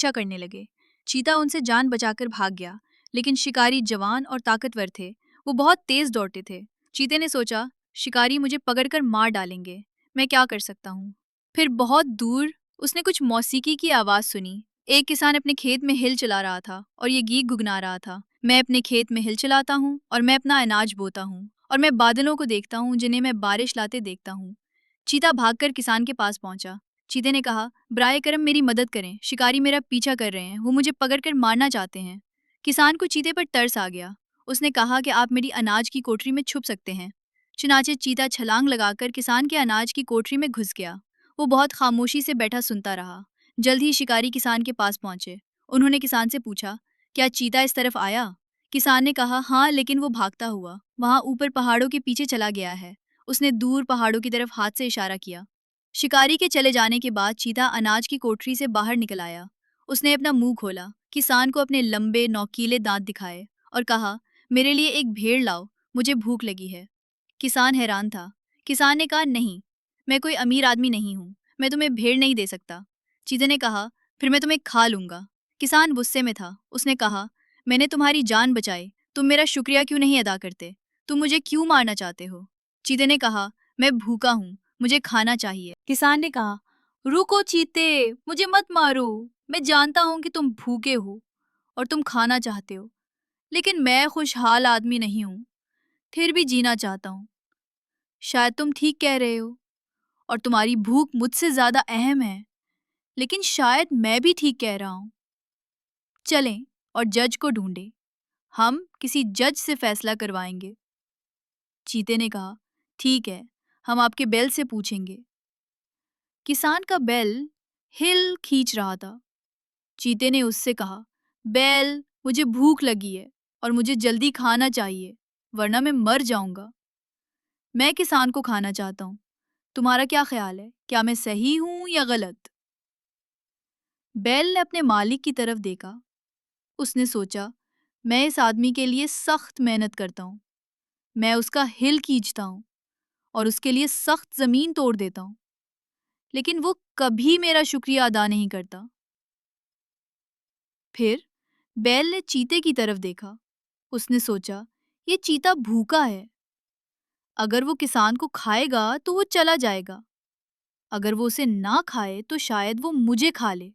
पीछा करने लगे। चीता उनसे जान बचाकर भाग गया, लेकिन शिकारी जवान और ताकतवर थे। वो बहुत तेज दौड़ते थे। चीते ने सोचा, शिकारी मुझे पकड़कर मार डालेंगे, मैं क्या कर सकता हूँ। फिर बहुत दूर उसने कुछ मौसीकी की आवाज़ सुनी। एक किसान अपने खेत में हिल चला रहा था और ये गीत गुनगुना रहा था, मैं अपने खेत में हिल चलाता हूँ और मैं अपना अनाज बोता हूँ और मैं बादलों को देखता हूँ जिन्हें मैं बारिश लाते देखता हूँ। चीता भागकर किसान के पास पहुंचा। चीते ने कहा, ब्राए करम मेरी मदद करें, शिकारी मेरा पीछा कर रहे हैं, वो मुझे पकड़कर मारना चाहते हैं। किसान को चीते पर तरस आ गया। उसने कहा कि आप मेरी अनाज की कोठरी में छुप सकते हैं। चुनाचे चीता छलांग लगाकर किसान के अनाज की कोठरी में घुस गया। वो बहुत खामोशी से बैठा सुनता रहा। जल्द ही शिकारी किसान के पास पहुंचे। उन्होंने किसान से पूछा, क्या चीता इस तरफ आया? किसान ने कहा, हाँ, लेकिन वो भागता हुआ वहां ऊपर पहाड़ों के पीछे चला गया है। उसने दूर पहाड़ों की तरफ हाथ से इशारा किया। शिकारी के चले जाने के बाद चीता अनाज की कोठरी से बाहर निकल आया। उसने अपना मुंह खोला, किसान को अपने लंबे नोकीले दांत दिखाए और कहा, मेरे लिए एक भेड़ लाओ, मुझे भूख लगी है। किसान हैरान था। किसान ने कहा, नहीं, मैं कोई अमीर आदमी नहीं हूँ, मैं तुम्हें भेड़ नहीं दे सकता। चीते ने कहा, फिर मैं तुम्हें खा लूंगा। किसान गुस्से में था। उसने कहा, मैंने तुम्हारी जान बचाई, तुम मेरा शुक्रिया क्यों नहीं अदा करते? तुम मुझे क्यों मारना चाहते हो? चीते ने कहा, मैं भूखा हूँ, मुझे खाना चाहिए। किसान ने कहा, रुको चीते, मुझे मत मारो। मैं जानता हूँ कि तुम भूखे हो और तुम खाना चाहते हो, लेकिन मैं खुशहाल आदमी नहीं हूँ, फिर भी जीना चाहता हूँ। शायद तुम ठीक कह रहे हो और तुम्हारी भूख मुझसे ज्यादा अहम है, लेकिन शायद मैं भी ठीक कह रहा हूँ। चलें और जज को ढूंढें, हम किसी जज से फैसला करवाएंगे। चीते ने कहा, ठीक है, हम आपके बैल से पूछेंगे। किसान का बैल हिल खींच रहा था। चीते ने उससे कहा, बैल, मुझे भूख लगी है और मुझे जल्दी खाना चाहिए, वरना मैं मर जाऊंगा। मैं किसान को खाना चाहता हूँ, तुम्हारा क्या ख्याल है, क्या मैं सही हूं या गलत? बैल ने अपने मालिक की तरफ देखा। उसने सोचा, मैं इस आदमी के लिए सख्त मेहनत करता हूँ, मैं उसका हिल खींचता हूँ और उसके लिए सख्त जमीन तोड़ देता हूँ, लेकिन वो कभी मेरा शुक्रिया अदा नहीं करता। फिर बैल ने चीते की तरफ देखा। उसने सोचा, ये चीता भूखा है, अगर वो किसान को खाएगा तो वो चला जाएगा, अगर वो उसे ना खाए तो शायद वो मुझे खा ले।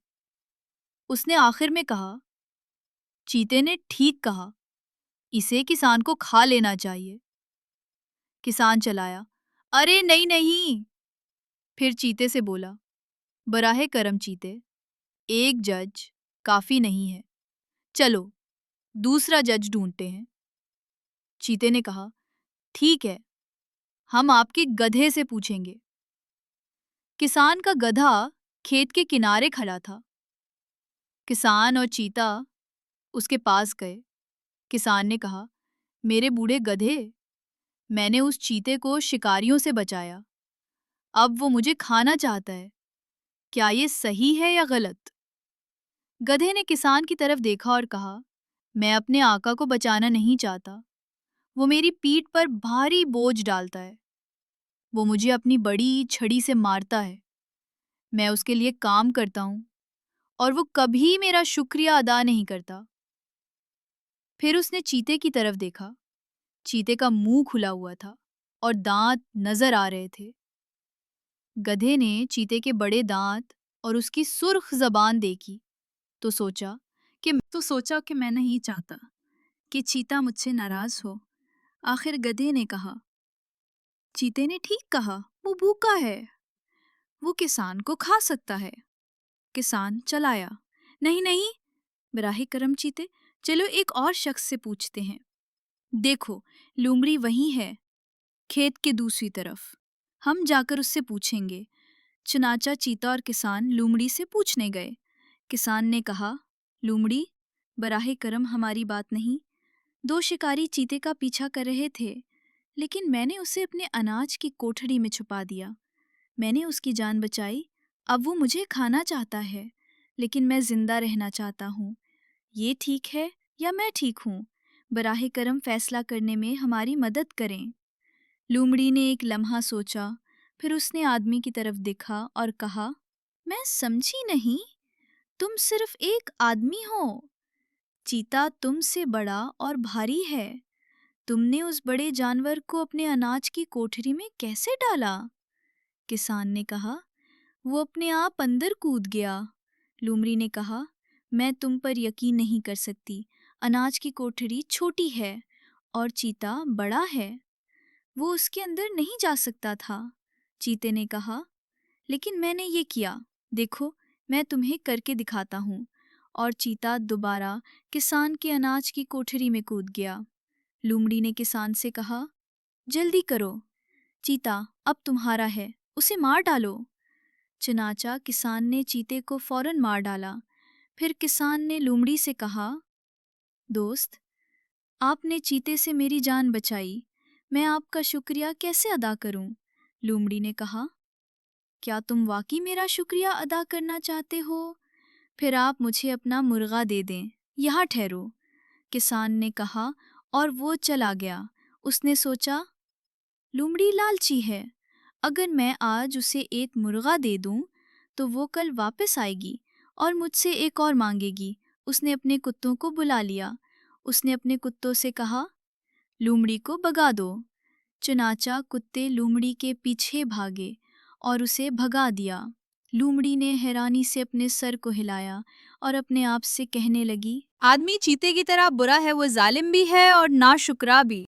उसने आखिर में कहा, चीते ने ठीक कहा, इसे किसान को खा लेना चाहिए। किसान चलाया, अरे नहीं नहीं। फिर चीते से बोला, बराहे करम चीते, एक जज काफी नहीं है, चलो दूसरा जज ढूंढते हैं। चीते ने कहा, ठीक है, हम आपके गधे से पूछेंगे। किसान का गधा खेत के किनारे खड़ा था। किसान और चीता उसके पास गए। किसान ने कहा, मेरे बूढ़े गधे, मैंने उस चीते को शिकारियों से बचाया, अब वो मुझे खाना चाहता है, क्या ये सही है या गलत? गधे ने किसान की तरफ देखा और कहा, मैं अपने आका को बचाना नहीं चाहता, वो मेरी पीठ पर भारी बोझ डालता है, वो मुझे अपनी बड़ी छड़ी से मारता है, मैं उसके लिए काम करता हूँ और वो कभी मेरा शुक्रिया अदा नहीं करता। फिर उसने चीते की तरफ देखा। चीते का मुंह खुला हुआ था और दांत नजर आ रहे थे। गधे ने चीते के बड़े दांत और उसकी सुर्ख जबान देखी तो सोचा कि मैं नहीं चाहता कि चीता मुझसे नाराज हो। आखिर गधे ने कहा, चीते ने ठीक कहा, वो भूखा है, वो किसान को खा सकता है। किसान चलाया, नहीं नहीं, बराहे करम चीते, चलो एक और शख्स से पूछते हैं। देखो, लोमड़ी वहीं है, खेत के दूसरी तरफ, हम जाकर उससे पूछेंगे। चुनाचा चीता और किसान लोमड़ी से पूछने गए। किसान ने कहा, लोमड़ी, बराहे करम हमारी बात नहीं, दो शिकारी चीते का पीछा कर रहे थे, लेकिन मैंने उसे अपने अनाज की कोठरी में छुपा दिया, मैंने उसकी जान बचाई, अब वो मुझे खाना चाहता है, लेकिन मैं जिंदा रहना चाहता हूँ, ये ठीक है या मैं ठीक हूँ? बराहे करम फैसला करने में हमारी मदद करें। लोमड़ी ने एक लम्हा सोचा, फिर उसने आदमी की तरफ देखा और कहा, मैं समझी नहीं, तुम सिर्फ एक आदमी हो। चीता तुमसे बड़ा और भारी है। तुमने उस बड़े जानवर को अपने अनाज की कोठरी में कैसे डाला? किसान ने कहा, वो अपने आप अंदर कूद गया। लोमड़ी ने कहा, मैं तुम पर यकीन नहीं कर सकती। अनाज की कोठरी छोटी है और चीता बड़ा है, वो उसके अंदर नहीं जा सकता था। चीते ने कहा, लेकिन मैंने ये किया। देखो, मैं तुम्हें करके दिखाता हूँ। और चीता दोबारा किसान के अनाज की कोठरी में कूद गया। लोमड़ी ने किसान से कहा, जल्दी करो, चीता अब तुम्हारा है, उसे मार डालो। चनाचा किसान ने चीते को फौरन मार डाला। फिर किसान ने लोमड़ी से कहा, दोस्त, आपने चीते से मेरी जान बचाई। मैं आपका शुक्रिया कैसे अदा करूं? लोमड़ी ने कहा, क्या तुम वाकई मेरा शुक्रिया अदा करना चाहते हो? फिर आप मुझे अपना मुर्गा दे दें। यहाँ ठहरो, किसान ने कहा और वो चला गया। उसने सोचा, लोमड़ी लालची है। अगर मैं आज उसे एक मुर्गा दे दूं, तो वो कल वापस आएगी और मुझसे एक और मांगेगी। उसने अपने कुत्तों को बुला लिया। उसने अपने कुत्तों से कहा, लोमड़ी को भगा दो। चुनाचा कुत्ते लोमड़ी के पीछे भागे और उसे भगा दिया। लोमड़ी ने हैरानी से अपने सर को हिलाया और अपने आप से कहने लगी, आदमी चीते की तरह बुरा है, वो जालिम भी है और नाशुक्रा भी।